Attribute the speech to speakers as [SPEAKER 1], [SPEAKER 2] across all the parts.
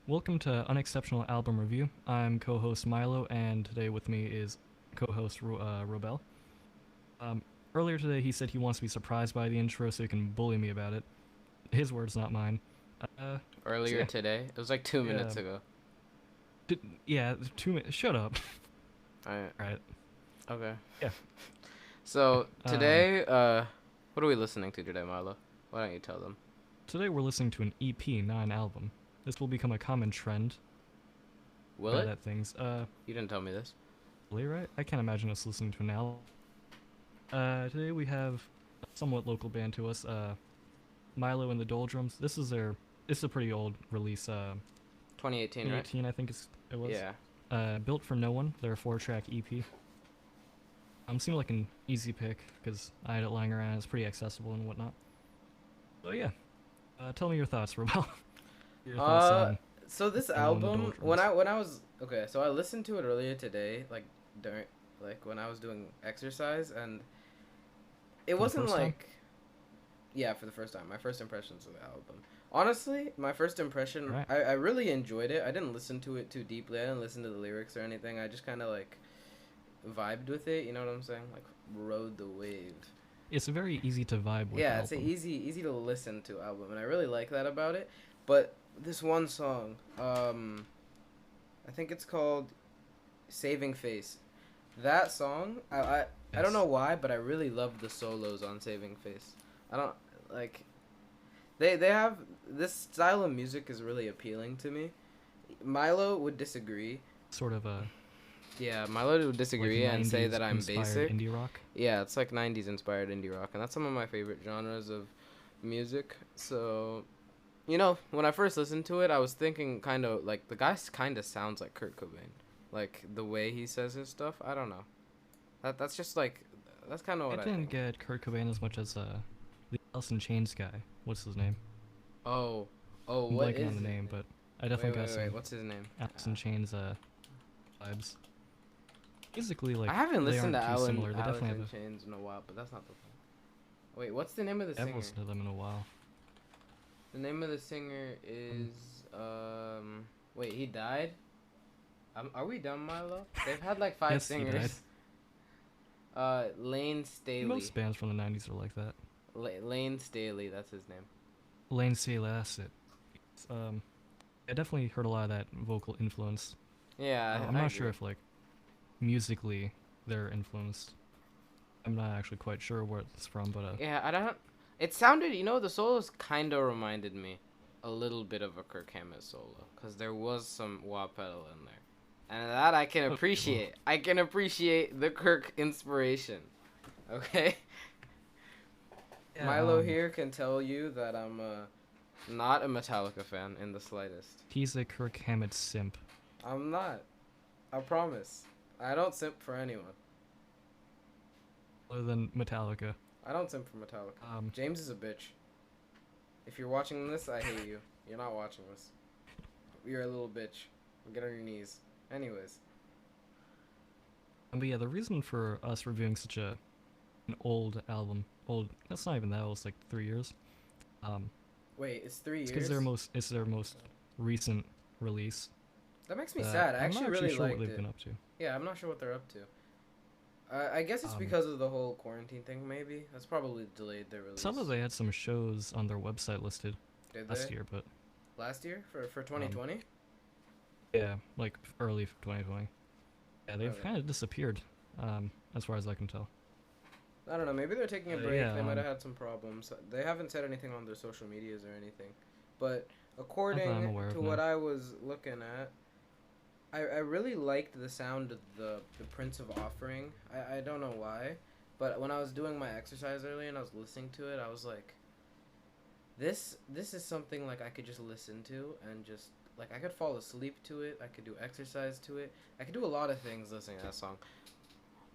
[SPEAKER 1] Welcome to Unexceptional Album Review. I'm co-host Milo, and today with me is co-host Robel. Um, Earlier today, he said he wants to be surprised by the intro, so he can bully me about it. His words, not mine. So
[SPEAKER 2] Earlier
[SPEAKER 1] yeah,
[SPEAKER 2] today. It was like 2 minutes
[SPEAKER 1] yeah,
[SPEAKER 2] ago.
[SPEAKER 1] yeah. 2 minutes. Shut up.
[SPEAKER 2] Alright.
[SPEAKER 1] All right.
[SPEAKER 2] Okay.
[SPEAKER 1] Yeah.
[SPEAKER 2] So
[SPEAKER 1] Um,
[SPEAKER 2] today, what are we listening to today, Milo? Why don't you tell them?
[SPEAKER 1] Today we're listening to an EP, not an album. This will become a common trend.
[SPEAKER 2] Will
[SPEAKER 1] Bad
[SPEAKER 2] it?
[SPEAKER 1] at things.
[SPEAKER 2] You didn't tell me this.
[SPEAKER 1] Really, right? I can't imagine us listening to an album. Today we have a somewhat local band to us. Milo and the Doldrums. This is a pretty old release.
[SPEAKER 2] 2018, right?
[SPEAKER 1] 2018, I think it was.
[SPEAKER 2] Yeah.
[SPEAKER 1] Built for No One. They're a 4-track EP. Seemed like an easy pick because I had it lying around. It's pretty accessible and whatnot. So yeah, tell me your thoughts, Robel. Your thoughts
[SPEAKER 2] Uh,
[SPEAKER 1] on
[SPEAKER 2] so this
[SPEAKER 1] Milo and the
[SPEAKER 2] album, when
[SPEAKER 1] Doldrums.
[SPEAKER 2] I was okay, so I listened to it earlier today, like during like when I was doing exercise, and it
[SPEAKER 1] For the
[SPEAKER 2] wasn't
[SPEAKER 1] first time?
[SPEAKER 2] like, yeah, for the first time. My first impressions of the album. Honestly, my first impression,
[SPEAKER 1] Right.
[SPEAKER 2] I really enjoyed it. I didn't listen to it too deeply. I didn't listen to the lyrics or anything. I just kind of like vibed with it. You know what I'm saying? Like rode the wave.
[SPEAKER 1] It's a very easy to vibe with
[SPEAKER 2] Yeah, it's a
[SPEAKER 1] album.
[SPEAKER 2] easy to listen to album, and I really like that about it. But this one song, I think it's called "Saving Face." That song, I don't know
[SPEAKER 1] Yes.
[SPEAKER 2] why, but I really love the solos on "Saving Face." I don't like they have this style of music is really appealing to me. Milo would disagree.
[SPEAKER 1] Sort of a
[SPEAKER 2] Yeah, Milo would
[SPEAKER 1] like
[SPEAKER 2] disagree and say
[SPEAKER 1] 90s
[SPEAKER 2] that I'm
[SPEAKER 1] inspired
[SPEAKER 2] basic.
[SPEAKER 1] indie rock.
[SPEAKER 2] Yeah, it's like 90s inspired indie rock, and that's some of my favorite genres of music. So, when I first listened to it, I was thinking kind of like the guy kind of sounds like Kurt Cobain. Like the way he says his stuff, I don't know. That's just like that's kind of
[SPEAKER 1] I
[SPEAKER 2] what I
[SPEAKER 1] didn't
[SPEAKER 2] think.
[SPEAKER 1] get Kurt Cobain as much as the Alice in Chains guy. What's his name?
[SPEAKER 2] Oh, oh,
[SPEAKER 1] I'm
[SPEAKER 2] what
[SPEAKER 1] blanking
[SPEAKER 2] is
[SPEAKER 1] on the
[SPEAKER 2] his
[SPEAKER 1] name,
[SPEAKER 2] name?
[SPEAKER 1] but I definitely got
[SPEAKER 2] Wait.
[SPEAKER 1] some
[SPEAKER 2] What's his name?
[SPEAKER 1] Alice in Chains vibes. Basically,
[SPEAKER 2] I
[SPEAKER 1] like
[SPEAKER 2] haven't
[SPEAKER 1] they
[SPEAKER 2] listened to
[SPEAKER 1] aren't too
[SPEAKER 2] Alan
[SPEAKER 1] similar. They
[SPEAKER 2] Alice
[SPEAKER 1] definitely have
[SPEAKER 2] in
[SPEAKER 1] a.
[SPEAKER 2] Chains in a while, but that's not the point. Wait, what's the name of the
[SPEAKER 1] I haven't
[SPEAKER 2] singer?
[SPEAKER 1] listened to them in a while.
[SPEAKER 2] The name of the singer
[SPEAKER 1] Um,
[SPEAKER 2] is Wait, he died. Are we done, Milo? They've had like five
[SPEAKER 1] yes, he died.
[SPEAKER 2] singers. Lane Staley.
[SPEAKER 1] Most bands from the '90s are like that.
[SPEAKER 2] Lane Staley, that's his name.
[SPEAKER 1] Lane Staley, that's it. I definitely heard a lot of that vocal influence.
[SPEAKER 2] Yeah,
[SPEAKER 1] I'm
[SPEAKER 2] I
[SPEAKER 1] not sure
[SPEAKER 2] agree.
[SPEAKER 1] if like musically they're influenced. I'm not actually quite sure where it's from, but
[SPEAKER 2] Yeah, I don't. It sounded, the solos kind of reminded me a little bit of a Kirk Hammett solo, because there was some wah pedal in there, and that I can
[SPEAKER 1] okay, well,
[SPEAKER 2] appreciate. I can appreciate the Kirk inspiration. Okay,
[SPEAKER 1] yeah.
[SPEAKER 2] Milo here can tell you that I'm not a Metallica fan in the slightest.
[SPEAKER 1] He's a Kirk Hammett simp.
[SPEAKER 2] I'm not. I promise. I don't simp for anyone.
[SPEAKER 1] Other than Metallica.
[SPEAKER 2] I don't simp for Metallica.
[SPEAKER 1] Um,
[SPEAKER 2] James is a bitch. If you're watching this, I hate you. You're not watching this. You're a little bitch. Get on your knees. Anyways.
[SPEAKER 1] but yeah, the reason for us reviewing such an old album, old, that's not even that old, it's like 3 years. Um,
[SPEAKER 2] Wait, it's 3
[SPEAKER 1] it's because
[SPEAKER 2] years?
[SPEAKER 1] it's their most recent release.
[SPEAKER 2] That makes me sad. I
[SPEAKER 1] I'm not
[SPEAKER 2] actually
[SPEAKER 1] actually
[SPEAKER 2] really
[SPEAKER 1] sure what
[SPEAKER 2] liked
[SPEAKER 1] they've
[SPEAKER 2] it.
[SPEAKER 1] been up to.
[SPEAKER 2] Yeah, I'm not sure what they're up to. I guess it's
[SPEAKER 1] Um,
[SPEAKER 2] because of the whole quarantine thing, maybe. That's probably delayed their release.
[SPEAKER 1] Some of they had some shows on their website listed
[SPEAKER 2] Did
[SPEAKER 1] last
[SPEAKER 2] they?
[SPEAKER 1] year, but
[SPEAKER 2] Last year? For
[SPEAKER 1] um,
[SPEAKER 2] 2020?
[SPEAKER 1] yeah, like early 2020. Yeah, they've
[SPEAKER 2] Okay.
[SPEAKER 1] kind of disappeared, as far as I can tell.
[SPEAKER 2] I don't know. Maybe they're taking a break.
[SPEAKER 1] Yeah,
[SPEAKER 2] They might have had some problems. They haven't said anything on their social medias or anything. But
[SPEAKER 1] not that I'm
[SPEAKER 2] according
[SPEAKER 1] aware
[SPEAKER 2] to
[SPEAKER 1] of
[SPEAKER 2] what
[SPEAKER 1] now.
[SPEAKER 2] I was looking at, I really liked the sound of the Prince of Offering. I don't know why, but when I was doing my exercise earlier and I was listening to it, I was like, this is something like I could just listen to and just like I could fall asleep to it. I could do exercise to it. I could do a lot of things listening to that song.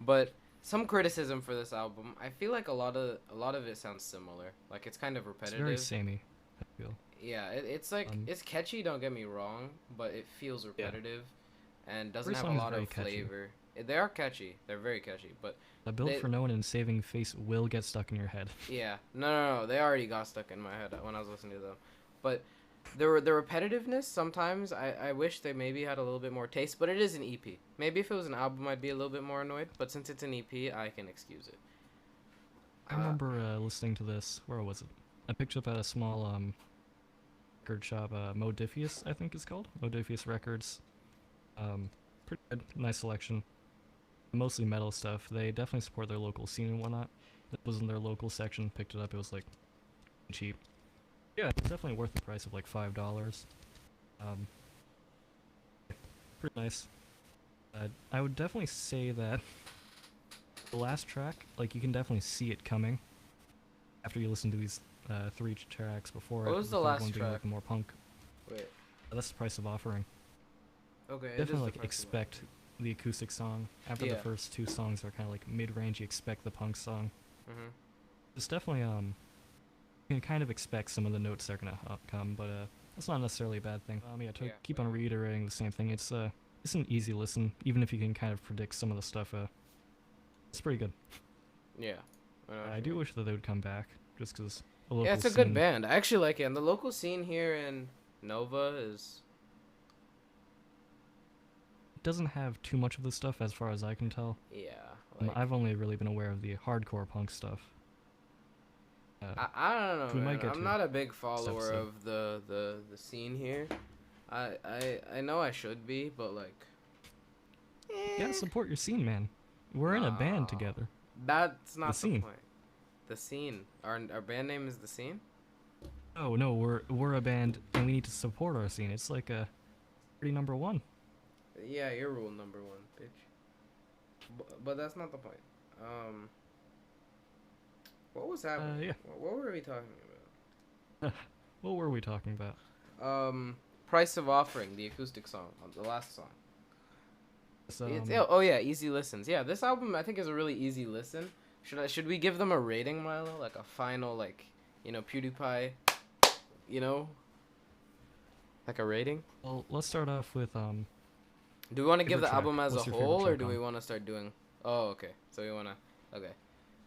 [SPEAKER 2] But some criticism for this album, I feel like a lot of it sounds similar. Like it's kind of
[SPEAKER 1] It's very
[SPEAKER 2] repetitive.
[SPEAKER 1] samey, I feel.
[SPEAKER 2] Yeah, it's like
[SPEAKER 1] Um,
[SPEAKER 2] it's catchy. Don't get me wrong, but it feels
[SPEAKER 1] yeah,
[SPEAKER 2] repetitive, and doesn't
[SPEAKER 1] every
[SPEAKER 2] have a
[SPEAKER 1] song is
[SPEAKER 2] lot
[SPEAKER 1] very
[SPEAKER 2] of
[SPEAKER 1] catchy.
[SPEAKER 2] flavor. They are catchy. They're very catchy, but
[SPEAKER 1] The build
[SPEAKER 2] they
[SPEAKER 1] for No One and Saving Face will get stuck in your head.
[SPEAKER 2] yeah, no, they already got stuck in my head when I was listening to them, but the repetitiveness sometimes I wish they maybe had a little bit more taste, but it is an EP. Maybe if it was an album, I'd be a little bit more annoyed. But since it's an EP, I can excuse it.
[SPEAKER 1] I remember listening to this. Where was it? I picked up at a small record shop, Modifius, I think it's called. Modifius Records. Pretty good, nice selection. Mostly metal stuff. They definitely support their local scene and whatnot. It was in their local section. Picked it up. It was like cheap. Yeah, it's definitely worth the price of like $5. Pretty nice. I would definitely say that the last track, like you can definitely see it coming after you listen to these 3 tracks before.
[SPEAKER 2] What was the
[SPEAKER 1] third
[SPEAKER 2] last
[SPEAKER 1] one being,
[SPEAKER 2] track?
[SPEAKER 1] like, more punk.
[SPEAKER 2] Wait.
[SPEAKER 1] That's the price of offering.
[SPEAKER 2] Okay.
[SPEAKER 1] Definitely like expect the acoustic song. After the first 2 songs are kind of like mid-range, you expect the punk song.
[SPEAKER 2] Mhm.
[SPEAKER 1] It's definitely you can kind of expect some of the notes that are gonna come, but that's not necessarily a bad thing. Yeah, to keep on reiterating the same thing, it's an easy listen, even if you can kind of predict some of the stuff. It's pretty good.
[SPEAKER 2] Yeah.
[SPEAKER 1] I do wish that they would come back, just because a local
[SPEAKER 2] Yeah, it's a good band. I actually like it. And the local scene here in Nova is...
[SPEAKER 1] It doesn't have too much of the stuff as far as I can tell.
[SPEAKER 2] Yeah. Like,
[SPEAKER 1] I've only really been aware of the hardcore punk stuff.
[SPEAKER 2] I don't know,
[SPEAKER 1] we might
[SPEAKER 2] man.
[SPEAKER 1] get
[SPEAKER 2] I'm
[SPEAKER 1] to
[SPEAKER 2] not a big follower
[SPEAKER 1] episode.
[SPEAKER 2] of the scene here. I know I should be, but like...
[SPEAKER 1] You gotta support your scene, man. We're in a band together.
[SPEAKER 2] That's not the
[SPEAKER 1] scene.
[SPEAKER 2] point. The Scene. Our band name is The Scene?
[SPEAKER 1] Oh no, we're a band and we need to support our scene. It's like a pretty number 1.
[SPEAKER 2] Yeah, you're rule number 1, bitch. But that's not the point. What was happening?
[SPEAKER 1] Yeah.
[SPEAKER 2] What were we talking about?
[SPEAKER 1] What were we talking about?
[SPEAKER 2] Price of Offering, the acoustic song, the last song.
[SPEAKER 1] So,
[SPEAKER 2] Oh yeah, easy listens. Yeah, this album I think is a really easy listen. Should we give them a rating, Milo? Like a final, like, PewDiePie, like a rating?
[SPEAKER 1] well, let's start off with
[SPEAKER 2] Do we want to give
[SPEAKER 1] favorite
[SPEAKER 2] the album
[SPEAKER 1] track.
[SPEAKER 2] as
[SPEAKER 1] What's
[SPEAKER 2] a
[SPEAKER 1] your favorite
[SPEAKER 2] whole, or
[SPEAKER 1] track
[SPEAKER 2] do we
[SPEAKER 1] on?
[SPEAKER 2] want to start doing? Oh, okay. So we wanna. Okay.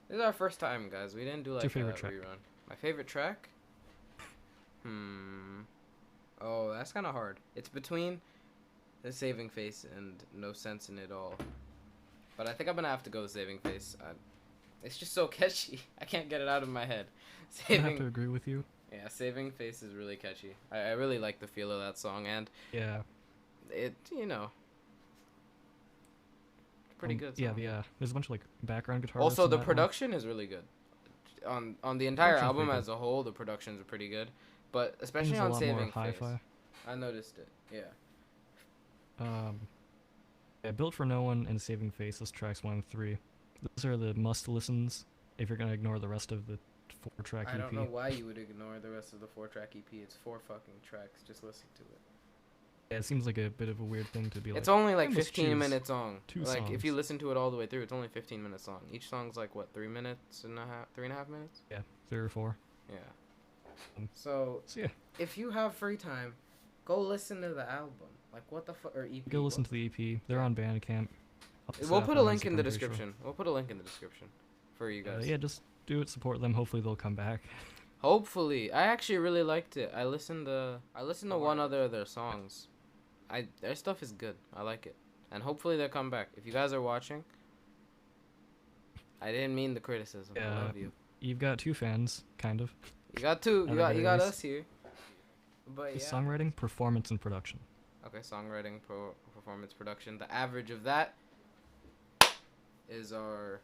[SPEAKER 2] This is our first time, guys. We didn't do like
[SPEAKER 1] What's your
[SPEAKER 2] a
[SPEAKER 1] favorite track?
[SPEAKER 2] rerun. My favorite track? Oh, that's kind of hard. It's between The Saving Face and No Sense in It All. But I think I'm gonna have to go with Saving Face. It's just so catchy. I can't get it out of my head.
[SPEAKER 1] I have to agree with you.
[SPEAKER 2] Yeah, Saving Face is really catchy. I really like the feel of that song, and
[SPEAKER 1] Yeah.
[SPEAKER 2] it, pretty good song.
[SPEAKER 1] Yeah, there's a bunch of like background guitar.
[SPEAKER 2] Also,
[SPEAKER 1] riffs in
[SPEAKER 2] the
[SPEAKER 1] that one.
[SPEAKER 2] production is really good. On the entire
[SPEAKER 1] Production's
[SPEAKER 2] album
[SPEAKER 1] pretty
[SPEAKER 2] as a whole, the productions are pretty good. But especially
[SPEAKER 1] Seems a
[SPEAKER 2] on
[SPEAKER 1] lot
[SPEAKER 2] Saving
[SPEAKER 1] more
[SPEAKER 2] Face,
[SPEAKER 1] hi-fi.
[SPEAKER 2] I noticed it. Yeah.
[SPEAKER 1] Yeah, Built for No One and Saving Face, those tracks 1 and 3. Those are the must listens if you're gonna ignore the rest of the 4-track EP.
[SPEAKER 2] I don't know why you would ignore the rest of the 4-track EP. It's 4 fucking tracks. Just listen to it.
[SPEAKER 1] Yeah, it seems like a bit of a weird thing to be like.
[SPEAKER 2] It's only like
[SPEAKER 1] I must
[SPEAKER 2] 15
[SPEAKER 1] choose
[SPEAKER 2] minutes long.
[SPEAKER 1] 2
[SPEAKER 2] Like if
[SPEAKER 1] songs.
[SPEAKER 2] you listen to it all the way through, it's only 15 minutes long. Each song's like what, 3 minutes and a half, 3.5 minutes?
[SPEAKER 1] Yeah, 3 or 4.
[SPEAKER 2] Yeah.
[SPEAKER 1] So yeah,
[SPEAKER 2] If you have free time, go listen to the album. Like what the fuck, or EP.
[SPEAKER 1] go listen to the EP. They're on Bandcamp.
[SPEAKER 2] We'll put a link in the description. We'll put a link in the description for you guys.
[SPEAKER 1] Yeah, just do it. Support them. Hopefully they'll come back.
[SPEAKER 2] Hopefully, I actually really liked it. I listened to one other of their songs. Their stuff is good. I like it, and hopefully they'll come back. If you guys are watching, I didn't mean the criticism.
[SPEAKER 1] Yeah,
[SPEAKER 2] I love you.
[SPEAKER 1] You've got 2 fans, kind of.
[SPEAKER 2] You got two. You got us here. But yeah.
[SPEAKER 1] Songwriting, performance, and production.
[SPEAKER 2] Okay, songwriting, performance, production. The average of that is our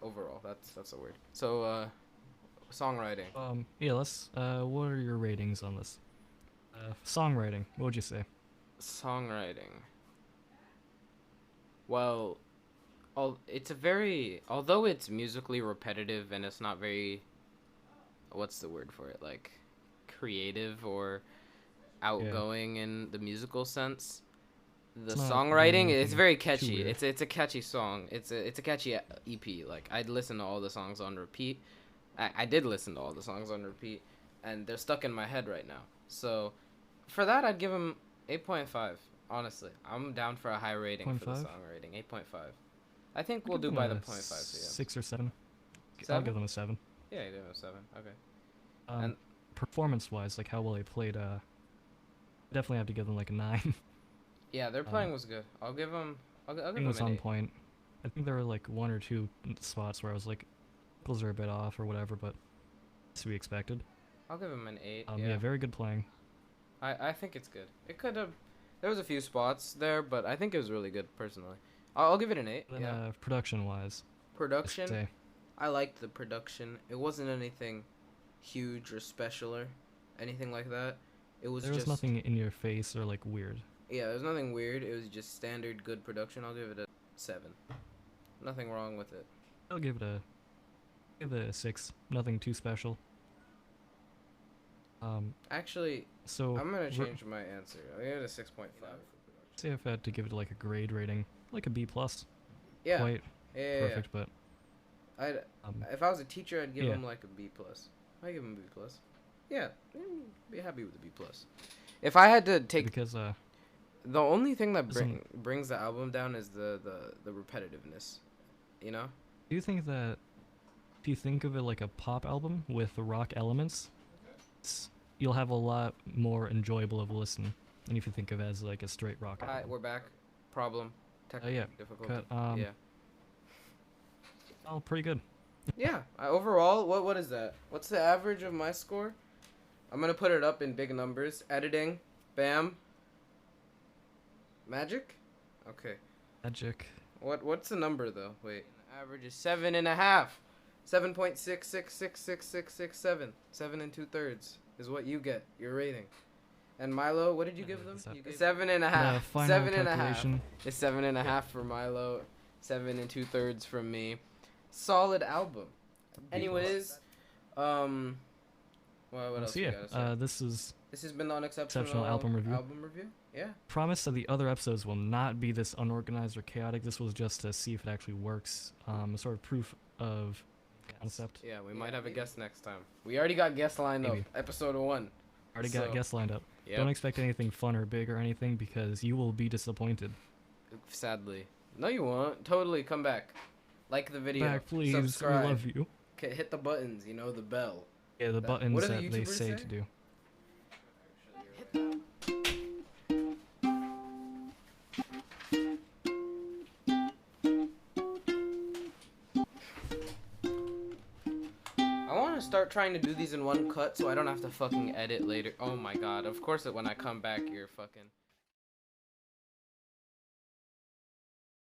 [SPEAKER 2] overall. That's a word. So, songwriting.
[SPEAKER 1] Yeah. Let's. What are your ratings on this? Songwriting. What would you say?
[SPEAKER 2] Songwriting. Well, although it's musically repetitive and it's not very, what's the word for it? Like, creative or outgoing in the musical sense. The songwriting is very catchy. It's a catchy song. It's a catchy EP. Like, I'd listen to all the songs on repeat. I did listen to all the songs on repeat, and they're stuck in my head right now. So, for that, I'd give them 8.5. Honestly, I'm down for a high rating for the song rating. 8.5. I think we'll do by the 0.5. So yeah.
[SPEAKER 1] 6 or 7.
[SPEAKER 2] 7?
[SPEAKER 1] I'll give them a 7.
[SPEAKER 2] Yeah, you give them a 7. Okay.
[SPEAKER 1] And performance-wise, like how well they played, definitely have to give them like a 9.
[SPEAKER 2] Yeah, their playing was good. I'll give them. I'll give
[SPEAKER 1] It
[SPEAKER 2] them
[SPEAKER 1] was
[SPEAKER 2] an
[SPEAKER 1] on
[SPEAKER 2] 8.
[SPEAKER 1] point. I think there were like 1 or 2 spots where I was like, vocals are a bit off or whatever, but it's to be expected.
[SPEAKER 2] I'll give them an 8.
[SPEAKER 1] Yeah, very good playing.
[SPEAKER 2] I think it's good. It could have. There was a few spots there, but I think it was really good personally. I'll give it an 8.
[SPEAKER 1] Then,
[SPEAKER 2] Yeah.
[SPEAKER 1] Production-wise,
[SPEAKER 2] Production. I liked the production. It wasn't anything huge or special or anything like that. It was
[SPEAKER 1] there was
[SPEAKER 2] just
[SPEAKER 1] nothing in your face or like weird.
[SPEAKER 2] Yeah, there was nothing weird. It was just standard good production. I'll give it a 7. Nothing wrong with it.
[SPEAKER 1] I'll give it a 6. Nothing too special.
[SPEAKER 2] Actually,
[SPEAKER 1] So
[SPEAKER 2] I'm gonna change my answer. I'll give it a 6.5.
[SPEAKER 1] say if I had to give it like a grade rating, like a B plus.
[SPEAKER 2] Yeah.
[SPEAKER 1] Quite
[SPEAKER 2] Yeah.
[SPEAKER 1] perfect, but
[SPEAKER 2] I'd
[SPEAKER 1] um,
[SPEAKER 2] if I was a teacher, I'd give
[SPEAKER 1] yeah.
[SPEAKER 2] him like a B plus. I give him a B plus. Yeah, be happy with a B plus. If I had to take,
[SPEAKER 1] because
[SPEAKER 2] the only thing that
[SPEAKER 1] Doesn't-
[SPEAKER 2] brings the album down is the repetitiveness. You know?
[SPEAKER 1] do you think that if you think of it like a pop album with rock elements, you'll have a lot more enjoyable of a listen than if you think of it as like a straight rock
[SPEAKER 2] Hi,
[SPEAKER 1] album.
[SPEAKER 2] we're back. Problem. Technical
[SPEAKER 1] yeah.
[SPEAKER 2] difficulty.
[SPEAKER 1] Cut,
[SPEAKER 2] Yeah.
[SPEAKER 1] Oh, pretty good.
[SPEAKER 2] Yeah. Overall, what is that? What's the average of my score? I'm gonna put it up in big numbers. Editing. Bam. Magic. Okay.
[SPEAKER 1] Magic.
[SPEAKER 2] What's the number though? Wait. Average is 7.5. 7.66666667. 7 2/3 is what you get. Your rating. And Milo, what did you give them? You gave 7.5.
[SPEAKER 1] The final
[SPEAKER 2] 7.5.
[SPEAKER 1] calculation.
[SPEAKER 2] It's 7.5 for Milo. 7 2/3 from me. Solid album. Anyways, well, what else
[SPEAKER 1] So
[SPEAKER 2] you
[SPEAKER 1] yeah,
[SPEAKER 2] gotta say?
[SPEAKER 1] this
[SPEAKER 2] This has been the Unexceptional
[SPEAKER 1] Exceptional album review.
[SPEAKER 2] Yeah.
[SPEAKER 1] promise that the other episodes will not be this unorganized or chaotic. This was just to see if it actually works. A sort of proof of concept.
[SPEAKER 2] Yeah, we might have a guest next time. We already got guests lined
[SPEAKER 1] Maybe.
[SPEAKER 2] up. Episode 1.
[SPEAKER 1] Already got guests lined up.
[SPEAKER 2] Yep.
[SPEAKER 1] Don't expect anything fun or big or anything because you will be disappointed.
[SPEAKER 2] Sadly. No, you won't. Totally come back. Like the video.
[SPEAKER 1] Back, please.
[SPEAKER 2] Subscribe.
[SPEAKER 1] We love you.
[SPEAKER 2] Okay, hit the buttons. You know, the bell.
[SPEAKER 1] Yeah, the
[SPEAKER 2] What
[SPEAKER 1] buttons
[SPEAKER 2] do the
[SPEAKER 1] that they
[SPEAKER 2] YouTubers
[SPEAKER 1] say
[SPEAKER 2] say?
[SPEAKER 1] to do.
[SPEAKER 2] I want to start trying to do these in one cut so I don't have to fucking edit later. Oh my god. Of course, when I come back, you're fucking...